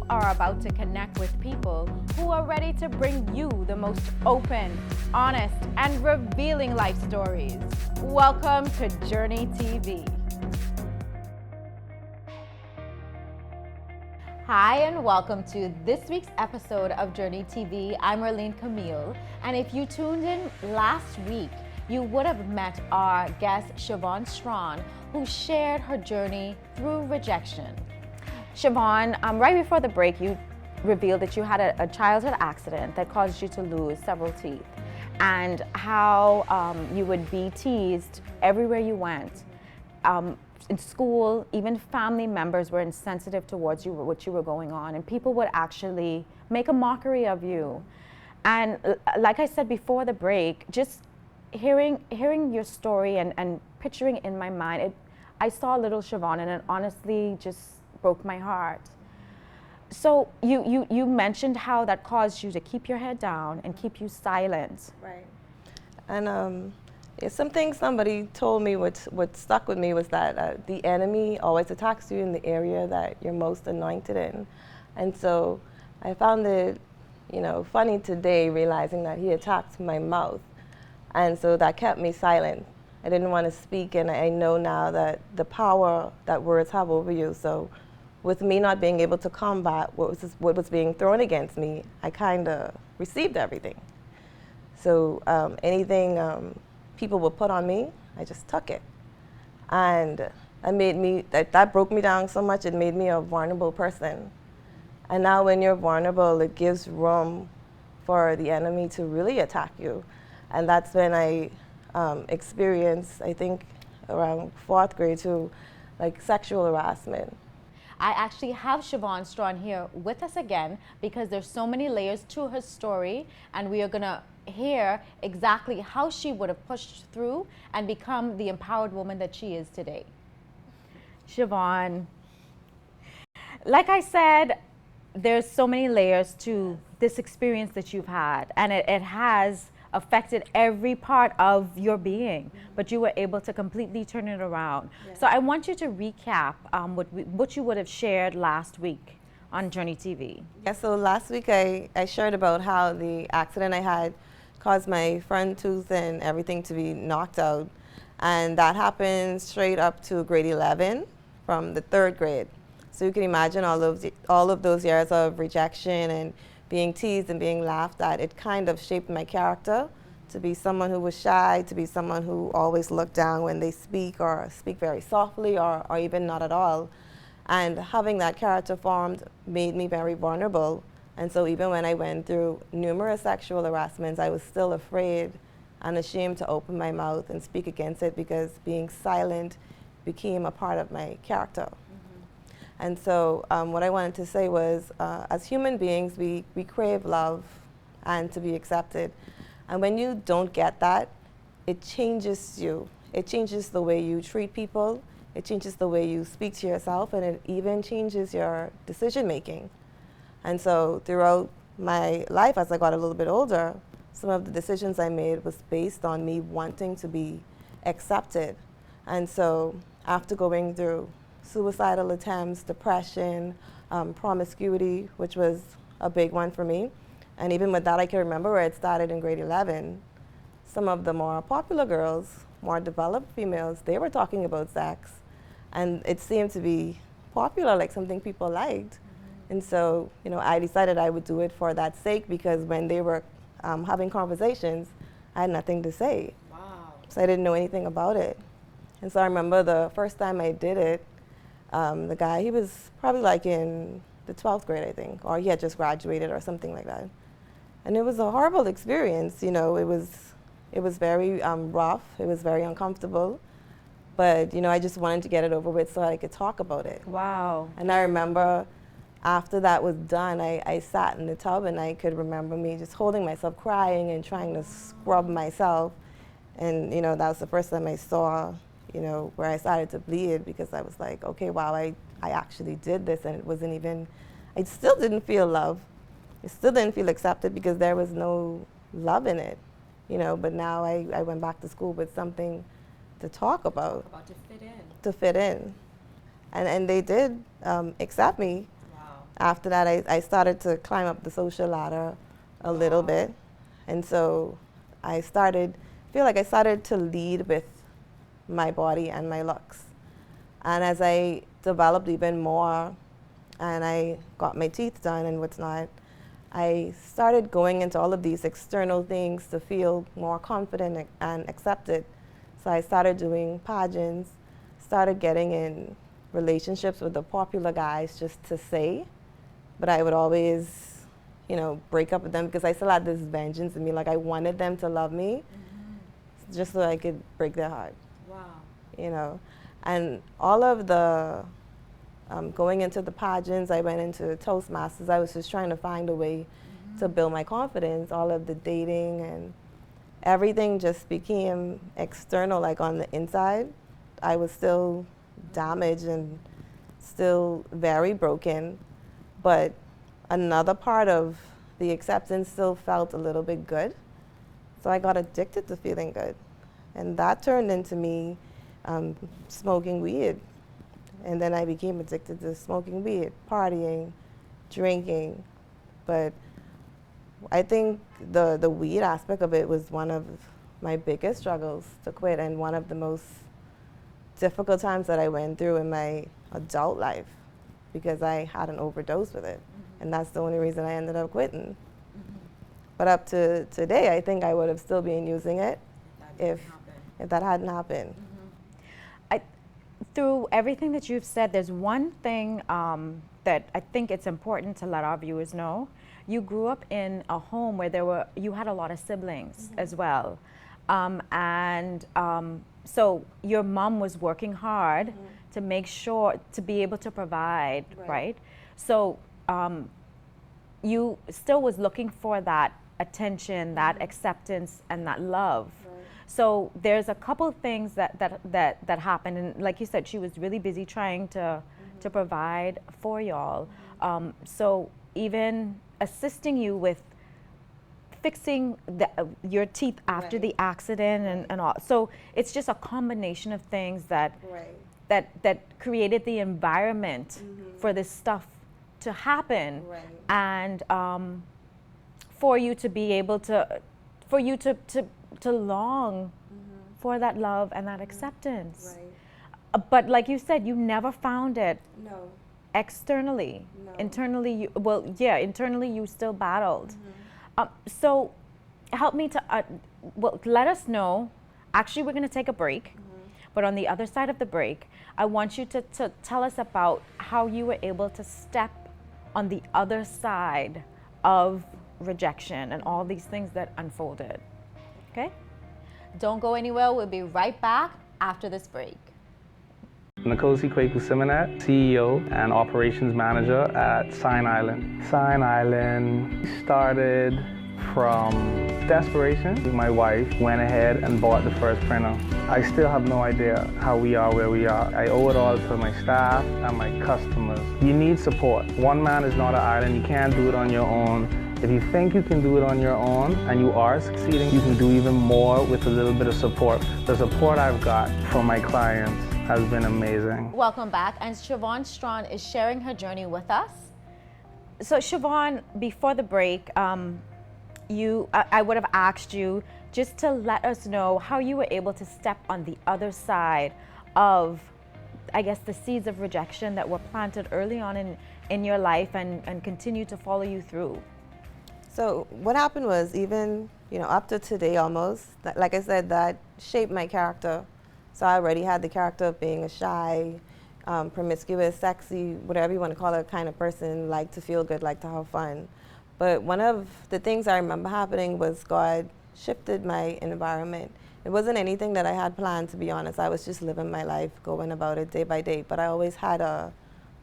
are about to connect with people who are ready to bring you the most open, honest, and revealing life stories. Welcome to JourneyTV. Hi, and welcome to this week's episode of JourneyTV. I'm Marlene Camille, and if you tuned in last week, you would have met our guest, Shavonne Strachan, who shared her journey through rejection. Shavonne, right before the break, you revealed that you had a childhood accident that caused you to lose several teeth, and how you would be teased everywhere you went. In school, even family members were insensitive towards you, what you were going on, and people would actually make a mockery of you. And like I said before the break, just hearing your story and picturing in my mind, I saw little Shavonne, and it honestly just broke my heart. So you mentioned how that caused you to keep your head down and keep you silent. Right. And something somebody told me what stuck with me was that the enemy always attacks you in the area that you're most anointed in. And so I found it, funny today realizing that he attacked my mouth. And so that kept me silent. I didn't want to speak, and I know now that the power that words have over you. So with me not being able to combat what was being thrown against me, I kind of received everything. So anything people would put on me, I just took it. And that made me, that broke me down so much, it made me a vulnerable person. And now when you're vulnerable, it gives room for the enemy to really attack you. And that's when I experienced, I think, around 4th grade too, like sexual harassment. I actually have Shavonne Strachan here with us again because there's so many layers to her story, and we are gonna hear exactly how she would have pushed through and become the empowered woman that she is today. Shavonne, like I said, there's so many layers to this experience that you've had, and it has affected every part of your being, but you were able to completely turn it around. Yeah. So I want you to recap what you would have shared last week on JourneyTV. Yeah, so last week I shared about how the accident I had caused my front tooth and everything to be knocked out, and that happened straight up to grade 11 from the 3rd grade. So you can imagine all of those years of rejection and being teased and being laughed at. It kind of shaped my character to be someone who was shy, to be someone who always looked down when they speak, or speak very softly, or even not at all. And having that character formed made me very vulnerable. And so even when I went through numerous sexual harassments, I was still afraid and ashamed to open my mouth and speak against it, because being silent became a part of my character. And so what I wanted to say was, as human beings, we crave love and to be accepted. And when you don't get that, it changes you. It changes the way you treat people. It changes the way you speak to yourself, and it even changes your decision making. And so throughout my life, as I got a little bit older, some of the decisions I made was based on me wanting to be accepted. And so after going through suicidal attempts, depression, promiscuity, which was a big one for me. And even with that, I can remember where it started in grade 11. Some of the more popular girls, more developed females, they were talking about sex. And it seemed to be popular, like something people liked. And so, I decided I would do it for that sake, because when they were having conversations, I had nothing to say. Wow. So I didn't know anything about it. And so I remember the first time I did it, the guy, he was probably like in the 12th grade, I think, or he had just graduated or something like that. And it was a horrible experience, it was very rough, it was very uncomfortable, but I just wanted to get it over with so I could talk about it. Wow. And I remember after that was done, I sat in the tub, and I could remember me just holding myself, crying and trying to scrub myself. And that was the first time I saw where I started to bleed, because I was like, okay, wow, I actually did this, and it wasn't even, I still didn't feel love. I still didn't feel accepted, because there was no love in it, but now I went back to school with something to talk about to fit in. To fit in. And they did accept me. Wow. after that, I started to climb up the social ladder a little bit. And so I feel like I started to lead with my body and my looks. And as I developed even more and I got my teeth done and what's not, I started going into all of these external things to feel more confident and accepted. So I started doing pageants, started getting in relationships with the popular guys just to say, but I would always, break up with them because I still had this vengeance in me. Like I wanted them to love me just so I could break their heart. Wow. And all of the going into the pageants, I went into Toastmasters. I was just trying to find a way to build my confidence. All of the dating and everything just became external, like on the inside. I was still damaged and still very broken, but another part of the acceptance still felt a little bit good. So I got addicted to feeling good. And that turned into me smoking weed. And then I became addicted to smoking weed, partying, drinking. But I think the weed aspect of it was one of my biggest struggles to quit and one of the most difficult times that I went through in my adult life because I had an overdose with it. And that's the only reason I ended up quitting. But up to today, I think I would have still been using it if that hadn't happened. Through everything that you've said, there's one thing that I think it's important to let our viewers know. You grew up in a home where you had a lot of siblings as well. So your mom was working hard to make sure to be able to provide, right? So you still was looking for that attention, that acceptance, and that love. So there's a couple things that happened, and like you said, she was really busy trying to provide for y'all. So even assisting you with fixing your teeth after the accident and all. So it's just a combination of things that created the environment for this stuff to happen, and for you to be able to, to long for that love and that acceptance. But like you said, you never found it externally. Internally, internally you still battled. So help me to, let us know. Actually, we're going to take a break. But on the other side of the break, I want you to tell us about how you were able to step on the other side of rejection and all these things that unfolded. Okay? Don't go anywhere. We'll be right back after this break. Nkosi Kweku-Simonet, CEO and Operations Manager at Sign Island. Sign Island started from desperation. My wife went ahead and bought the first printer. I still have no idea how we are where we are. I owe it all to my staff and my customers. You need support. One man is not an island. You can't do it on your own. If you think you can do it on your own and you are succeeding, you can do even more with a little bit of support. The support I've got from my clients has been amazing. Welcome back, and Shavonne Strachan is sharing her journey with us. So Shavonne, before the break, I would have asked you just to let us know how you were able to step on the other side of, I guess, the seeds of rejection that were planted early on in your life and continue to follow you through. So what happened was, even up to today almost, like I said, that shaped my character. So I already had the character of being a shy, promiscuous, sexy, whatever you want to call it, kind of person, like to feel good, like to have fun. But one of the things I remember happening was God shifted my environment. It wasn't anything that I had planned, to be honest. I was just living my life, going about it day by day. But I always had a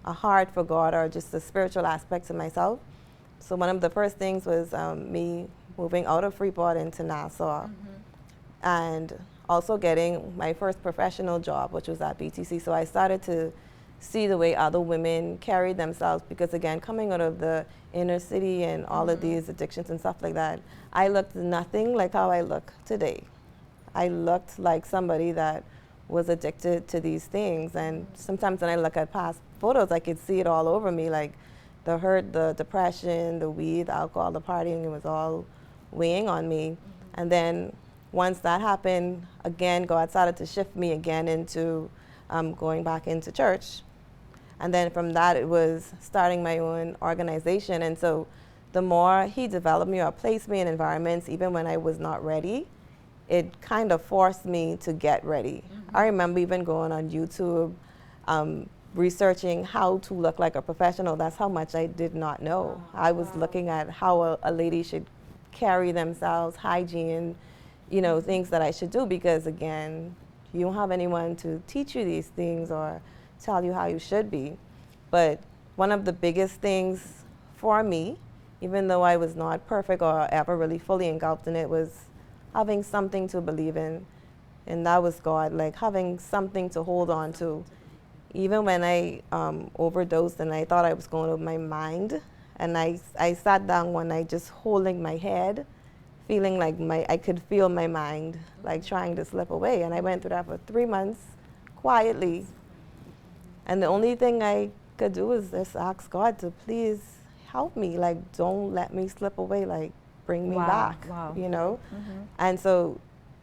heart for God, or just a spiritual aspect to myself. So one of the first things was me moving out of Freeport into Nassau, and also getting my first professional job, which was at BTC. So I started to see the way other women carried themselves, because again, coming out of the inner city and all of these addictions and stuff like that, I looked nothing like how I look today. I looked like somebody that was addicted to these things. And sometimes when I look at past photos, I could see it all over me, like the hurt, the depression, the weed, the alcohol, the partying, it was all weighing on me. And then once that happened, again, God started to shift me again into going back into church. And then from that, it was starting my own organization. And so the more he developed me or placed me in environments, even when I was not ready, it kind of forced me to get ready. I remember even going on YouTube, researching how to look like a professional. That's how much I did not know. I was looking at how a lady should carry themselves, hygiene, you know, things that I should do, because again, you don't have anyone to teach you these things or tell you how you should be. But one of the biggest things for me, even though I was not perfect or ever really fully engulfed in it, was having something to believe in. And that was God, like having something to hold on to. Even when I overdosed and I thought I was going over my mind, and I sat down one night just holding my head, feeling like I could feel my mind like trying to slip away. And I went through that for 3 months quietly. And the only thing I could do is just ask God to please help me, like don't let me slip away, like bring me back, you know? And so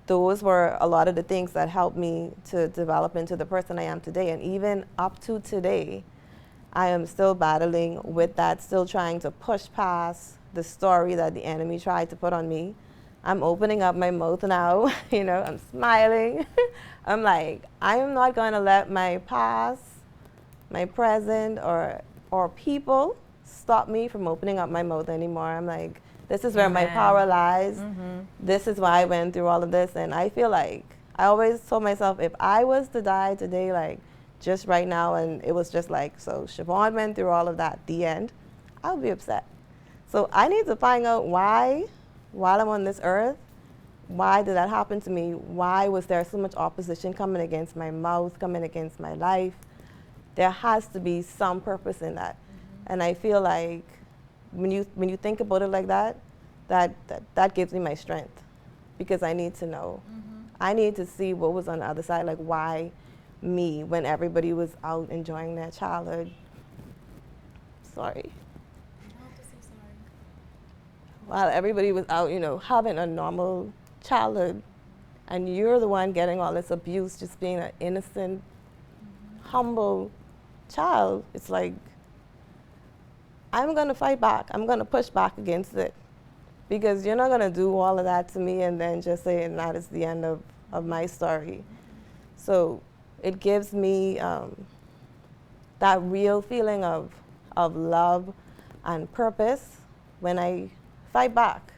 those were a lot of the things that helped me to develop into the person I am today. And even up to today, I am still battling with that, still trying to push past the story that the enemy tried to put on me. I'm opening up my mouth now, you know, I'm smiling. I'm like, I am not going to let my past, my present, or people stop me from opening up my mouth anymore. I'm like, this is where my power lies. This is why I went through all of this. And I feel like, I always told myself, if I was to die today, like just right now, and it was just like, so Shavonne went through all of that, the end, I would be upset. So I need to find out why, while I'm on this earth, why did that happen to me? Why was there so much opposition coming against my mouth, coming against my life? There has to be some purpose in that. And I feel like when you think about it like that, that gives me my strength, because I need to know. I need to see what was on the other side, like why me when everybody was out enjoying their childhood. Sorry. While everybody was out, you know, having a normal childhood, and you're the one getting all this abuse, just being an innocent, humble child. It's like, I'm going to fight back. I'm going to push back against it, because you're not going to do all of that to me and then just say, and that is the end of my story. So it gives me that real feeling of love and purpose when I fight back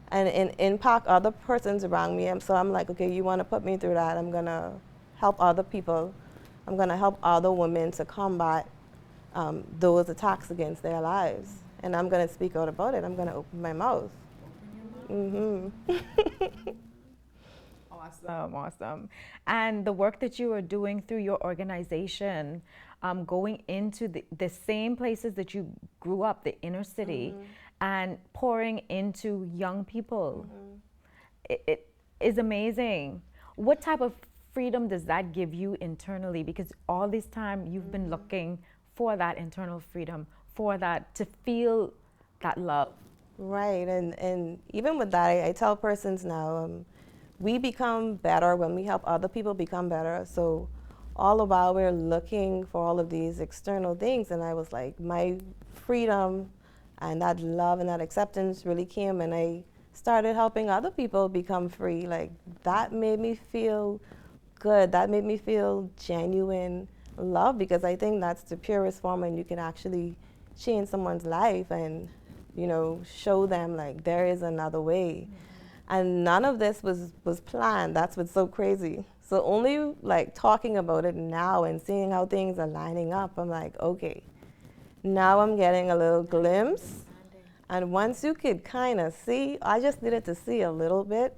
and impact other persons around me. And so I'm like, okay, you want to put me through that? I'm going to help other people. I'm going to help other women to combat those attacks against their lives. And I'm going to speak out about it. I'm going to open my mouth. Awesome. And the work that you are doing through your organization, going into the same places that you grew up, the inner city, and pouring into young people, it is amazing. What type of freedom does that give you internally? Because all this time you've been looking for that internal freedom, for that, to feel that love. Right, and even with that, I tell persons now, we become better when we help other people become better. So all the while we're looking for all of these external things, and I was like, my freedom and that love and that acceptance really came when I started helping other people become free. Like, that made me feel good. That made me feel genuine love, because I think that's the purest form when you can actually change someone's life and, you know, show them like there is another way. And none of this was planned. That's what's so crazy. So only like talking about it now and seeing how things are lining up, I'm like, okay, now I'm getting a little glimpse. And once you could kind of see, I just needed to see a little bit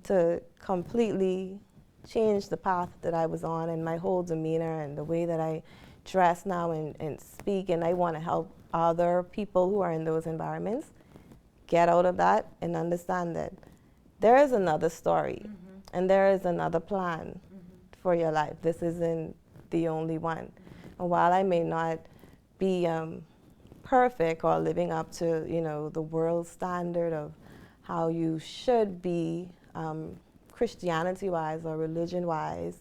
to completely change the path that I was on, and my whole demeanor and the way that I dress now and speak. And I want to help other people who are in those environments get out of that and understand that there is another story and there is another plan for your life. This isn't the only one. And while I may not be perfect or living up to, you know, the world standard of how you should be, Christianity-wise or religion-wise.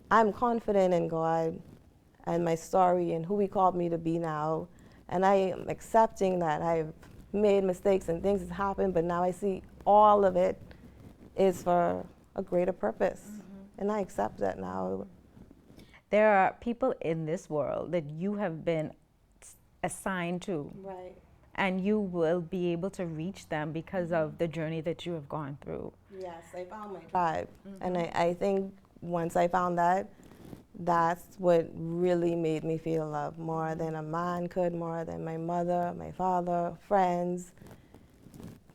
I'm confident in God and my story and who He called me to be now. And I am accepting that I've made mistakes and things have happened, but now I see all of it is for a greater purpose. And I accept that now. There are people in this world that you have been assigned to. Right. And you will be able to reach them because of the journey that you have gone through. Yes, I found my tribe. And I think once I found that, that's what really made me feel love more than a man could, more than my mother, my father, friends,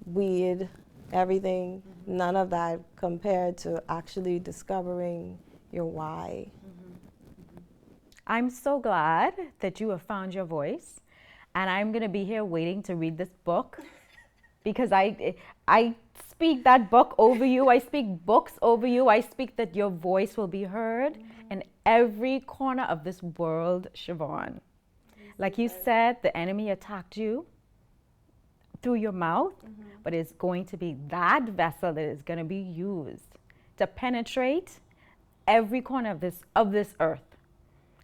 weed, everything. None of that compared to actually discovering your why. I'm so glad that you have found your voice. And I'm going to be here waiting to read this book because I speak that book over you. I speak books over you. I speak that your voice will be heard in every corner of this world, Shavonne. Like you said, the enemy attacked you through your mouth, but it's going to be that vessel that is going to be used to penetrate every corner of this earth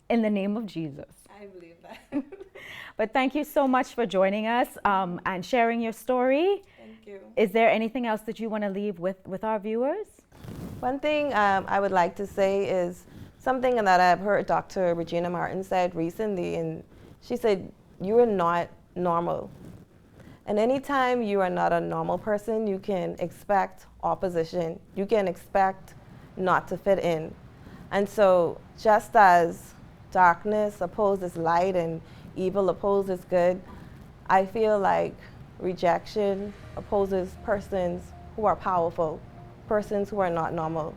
in the name of Jesus. I believe that. But thank you so much for joining us and sharing your story. Thank you. Is there anything else that you want to leave with our viewers? One thing I would like to say is something that I've heard Dr. Regina Martin said recently, and she said, you are not normal. And anytime you are not a normal person, you can expect opposition. You can expect not to fit in. And so just as darkness opposes light and evil opposes good, I feel like rejection opposes persons who are powerful, persons who are not normal.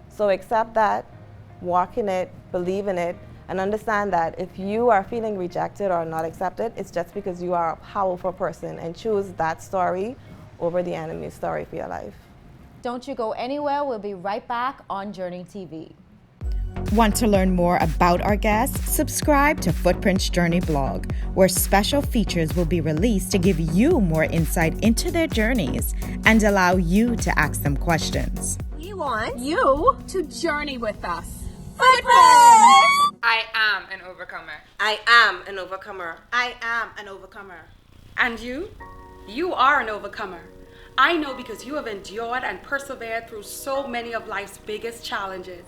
So accept that, walk in it, believe in it, and understand that if you are feeling rejected or not accepted, it's just because you are a powerful person, and choose that story over the enemy's story for your life. Don't you go anywhere. We'll be right back on Journey TV. Want to learn more about our guests? Subscribe to Footprints Journey blog, where special features will be released to give you more insight into their journeys and allow you to ask them questions. We want you to journey with us. Footprints! I am an overcomer. I am an overcomer. I am an overcomer. And you? You are an overcomer. I know because you have endured and persevered through so many of life's biggest challenges.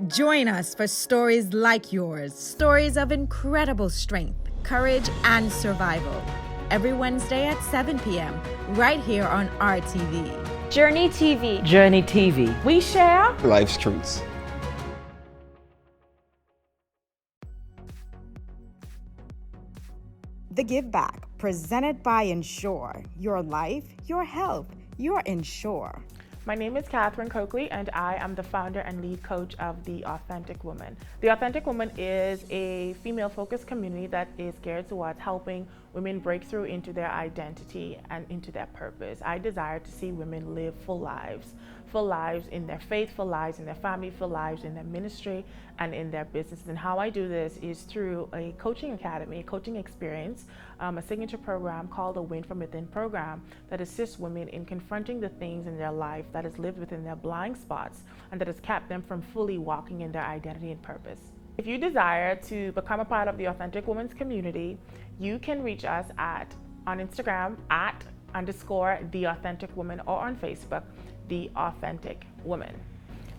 Join us for stories like yours, stories of incredible strength, courage, and survival. Every Wednesday at 7 p.m. right here on RTV. Journey TV. Journey TV. We share life's truths. The Give Back, presented by Ensure. Your life, your health, your Ensure. My name is Catherine Coakley, and I am the founder and lead coach of The Authentic Woman. The Authentic Woman is a female-focused community that is geared towards helping women break through into their identity and into their purpose. I desire to see women live full lives in their faith, full lives in their family, full lives in their ministry, and in their business. And how I do this is through a coaching academy, a coaching experience, a signature program called the Win From Within program that assists women in confronting the things in their life that has lived within their blind spots and that has kept them from fully walking in their identity and purpose. If you desire to become a part of the Authentic Woman's community, you can reach us on Instagram @_The Authentic Woman, or on Facebook, The Authentic Woman.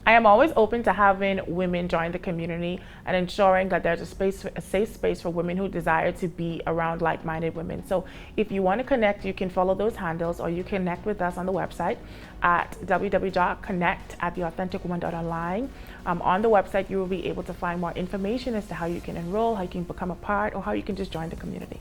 I am always open to having women join the community and ensuring that there's a safe space for women who desire to be around like-minded women. So if you want to connect, you can follow those handles, or you connect with us on the website at www.connect@theauthenticwoman.online. On the website, you will be able to find more information as to how you can enroll, how you can become a part, or how you can just join the community.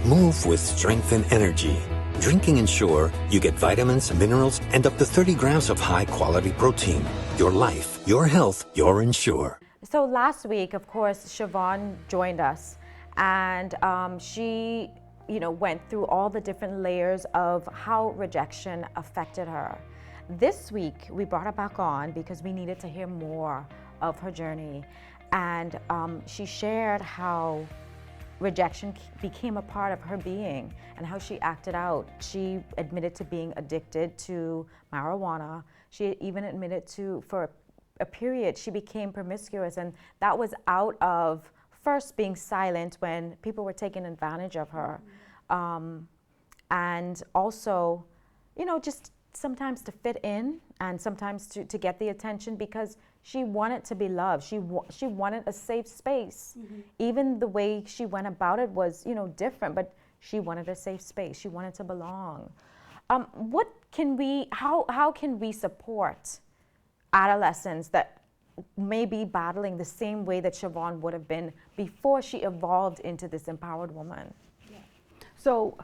Move with strength and energy. Drinking Ensure, you get vitamins, minerals, and up to 30 grams of high-quality protein. Your life, your health, your Ensure. So last week, of course, Shavonne joined us, and she, went through all the different layers of how rejection affected her. This week, we brought her back on because we needed to hear more of her journey, and she shared how rejection became a part of her being and how she acted out. She admitted to being addicted to marijuana. She even admitted to, for a period, she became promiscuous, and that was out of first being silent when people were taking advantage of her. And also, you know, just sometimes to fit in and sometimes to get the attention because she wanted to be loved. She wanted a safe space. Even the way she went about it was, you know, different, but she wanted a safe space. She wanted to belong. What can we, how can we support adolescents that may be battling the same way that Shavonne would have been before she evolved into this empowered woman? So,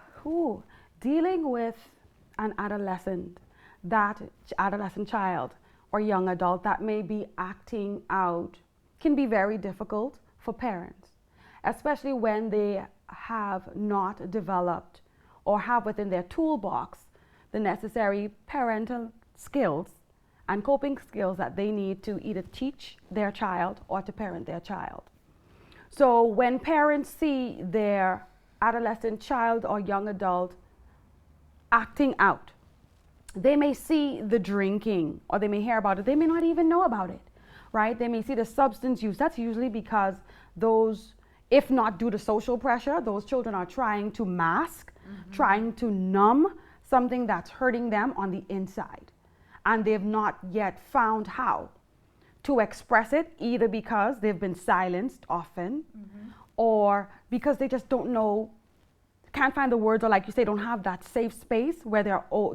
dealing with an adolescent child or young adult that may be acting out can be very difficult for parents, especially when they have not developed or have within their toolbox the necessary parental skills and coping skills that they need to either teach their child or to parent their child. So when parents see their adolescent child or young adult acting out, they may see the drinking or they may hear about it. They may not even know about it, right? They may see the substance use. That's usually because those, if not due to social pressure, those children are trying to mask, trying to numb something that's hurting them on the inside. And they've not yet found how to express it, either because they've been silenced often or because they just don't know, can't find the words, or like you say, don't have that safe space where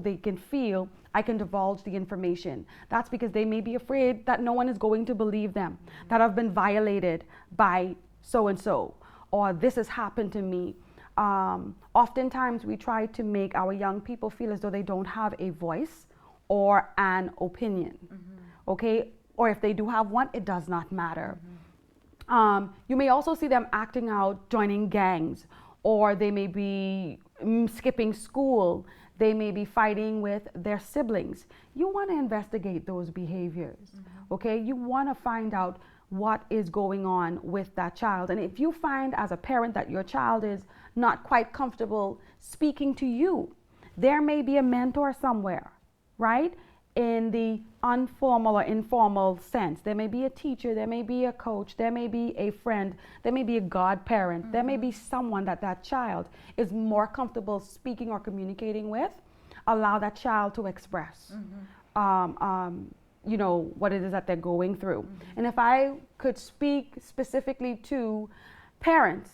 they can feel I can divulge the information. That's because they may be afraid that no one is going to believe them, that I've been violated by so-and-so, or this has happened to me. Oftentimes we try to make our young people feel as though they don't have a voice or an opinion, okay? Or if they do have one, it does not matter. You may also see them acting out, joining gangs, or they may be skipping school. They may be fighting with their siblings. You want to investigate those behaviors, okay? You want to find out what is going on with that child. And if you find as a parent that your child is not quite comfortable speaking to you, there may be a mentor somewhere, right? In the informal or informal sense. There may be a teacher, there may be a coach, there may be a friend, there may be a godparent, there may be someone that child is more comfortable speaking or communicating with. Allow that child to express you know, what it is that they're going through. And if I could speak specifically to parents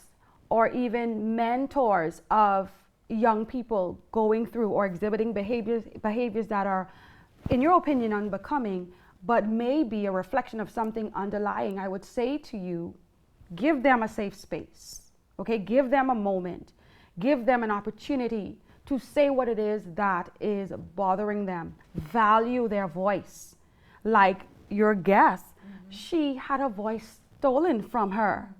or even mentors of young people going through or exhibiting behaviors that are, in your opinion, unbecoming, but may be a reflection of something underlying, I would say to you, give them a safe space, okay? Give them a moment. Give them an opportunity to say what it is that is bothering them. Value their voice. Like your guest, she had a voice stolen from her,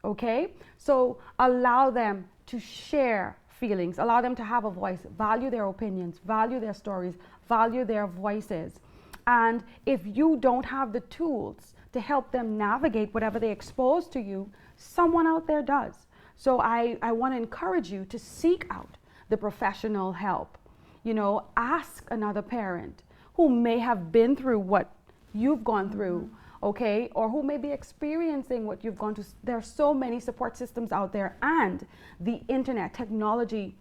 okay? So allow them to share feelings, allow them to have a voice, value their opinions, value their stories, value their voices. And if you don't have the tools to help them navigate whatever they expose to you, someone out there does. So I want to encourage you to seek out the professional help. You know, ask another parent who may have been through what you've gone through, okay, or who may be experiencing what you've gone through. There are so many support systems out there, and the internet technology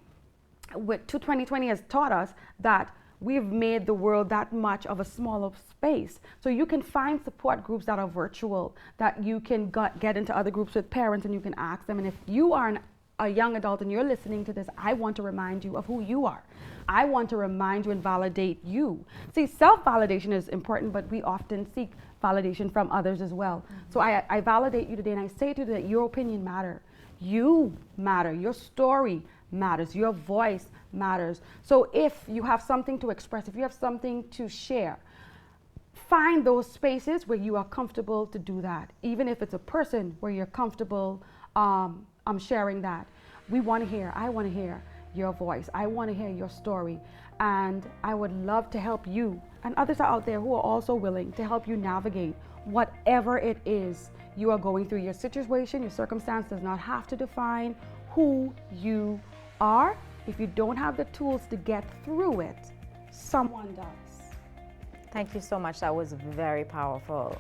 with 2020 has taught us that we've made the world that much of a smaller space. So you can find support groups that are virtual, that you can get into other groups with parents and you can ask them. And if you are a young adult and you're listening to this, I want to remind you of who you are. I want to remind you and validate you. See, self-validation is important, but we often seek validation from others as well. So I validate you today, and I say to you that your opinion matters. You matter. Your story matters. Your voice matters. So if you have something to express, if you have something to share, find those spaces where you are comfortable to do that. Even if it's a person where you're comfortable sharing that. I want to hear your voice. I want to hear your story. And I would love to help you. And others are out there who are also willing to help you navigate whatever it is you are going through. Your situation, your circumstance does not have to define who you are. If you don't have the tools to get through it, someone does. Thank you so much. That was very powerful.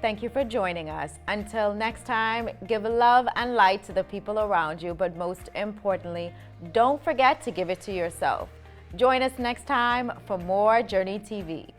Thank you for joining us. Until next time, give love and light to the people around you, but most importantly, don't forget to give it to yourself. Join us next time for more Journey TV.